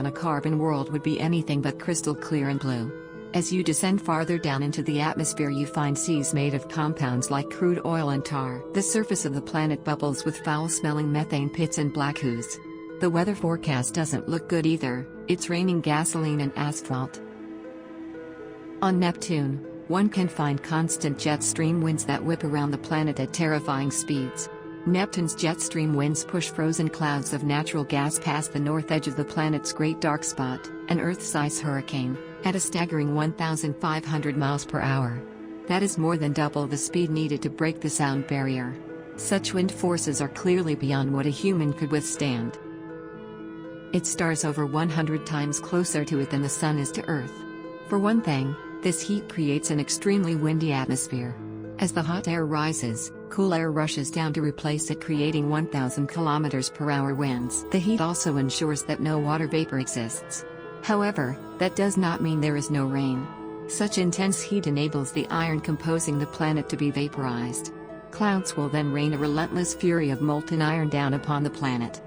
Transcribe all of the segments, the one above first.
a carbon world would be anything but crystal clear and blue. As you descend farther down into the atmosphere, you find seas made of compounds like crude oil and tar. The surface of the planet bubbles with foul-smelling methane pits and black ooze. The weather forecast doesn't look good either. It's raining gasoline and asphalt. On Neptune, one can find constant jet stream winds that whip around the planet at terrifying speeds. Neptune's jet stream winds push frozen clouds of natural gas past the north edge of the planet's great dark spot, an Earth-size hurricane, at a staggering 1,500 miles per hour. That is more than double the speed needed to break the sound barrier. Such wind forces are clearly beyond what a human could withstand. Its stars over 100 times closer to it than the Sun is to Earth. For one thing, this heat creates an extremely windy atmosphere. As the hot air rises, cool air rushes down to replace it, creating 1,000 km/h winds. The heat also ensures that no water vapor exists. However, that does not mean there is no rain. Such intense heat enables the iron composing the planet to be vaporized. Clouds will then rain a relentless fury of molten iron down upon the planet.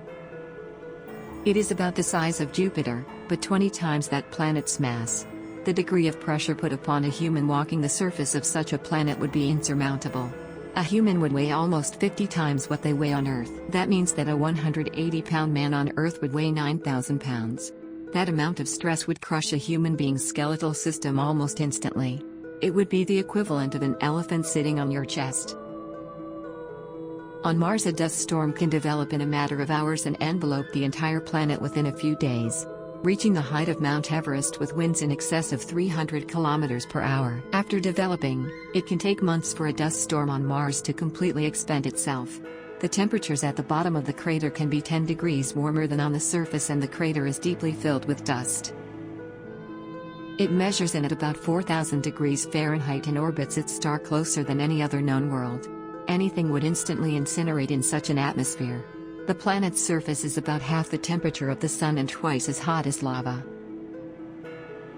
It is about the size of Jupiter, but 20 times that planet's mass. The degree of pressure put upon a human walking the surface of such a planet would be insurmountable. A human would weigh almost 50 times what they weigh on Earth. That means that a 180-pound man on Earth would weigh 9,000 pounds. That amount of stress would crush a human being's skeletal system almost instantly. It would be the equivalent of an elephant sitting on your chest. On Mars, a dust storm can develop in a matter of hours and envelope the entire planet within a few days, reaching the height of Mount Everest with winds in excess of 300 km/h. After developing, it can take months for a dust storm on Mars to completely expend itself. The temperatures at the bottom of the crater can be 10 degrees warmer than on the surface, and the crater is deeply filled with dust. It measures in at about 4,000 degrees Fahrenheit and orbits its star closer than any other known world. Anything would instantly incinerate in such an atmosphere. The planet's surface is about half the temperature of the Sun and twice as hot as lava.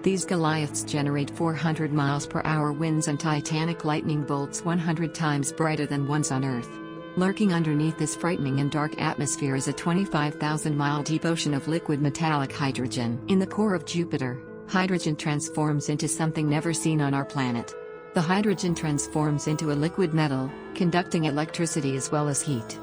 These Goliaths generate 400 miles/h winds and titanic lightning bolts 100 times brighter than ones on Earth. Lurking underneath this frightening and dark atmosphere is a 25,000-mile deep ocean of liquid metallic hydrogen. In the core of Jupiter, hydrogen transforms into something never seen on our planet. The hydrogen transforms into a liquid metal, conducting electricity as well as heat.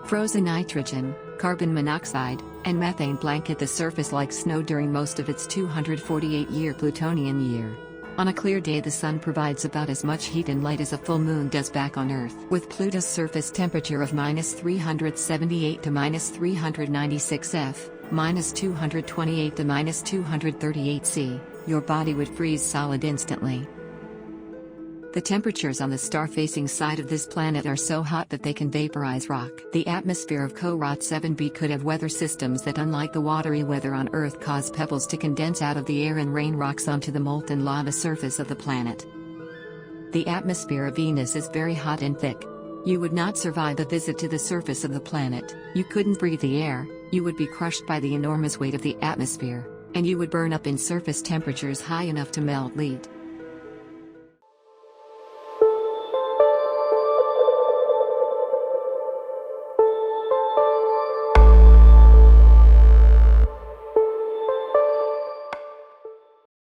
Frozen nitrogen, carbon monoxide, and methane blanket the surface like snow during most of its 248-year Plutonian year. On a clear day, the Sun provides about as much heat and light as a full moon does back on Earth. With Pluto's surface temperature of -378 to -396 F, -228 to -238 C, your body would freeze solid instantly. The temperatures on the star-facing side of this planet are so hot that they can vaporize rock. The atmosphere of COROT-ZB could have weather systems that, unlike the watery weather on Earth, cause pebbles to condense out of the air and rain rocks onto the molten lava surface of the planet. The atmosphere of Venus is very hot and thick. You would not survive a visit to the surface of the planet. You couldn't breathe the air, you would be crushed by the enormous weight of the atmosphere, and you would burn up in surface temperatures high enough to melt lead.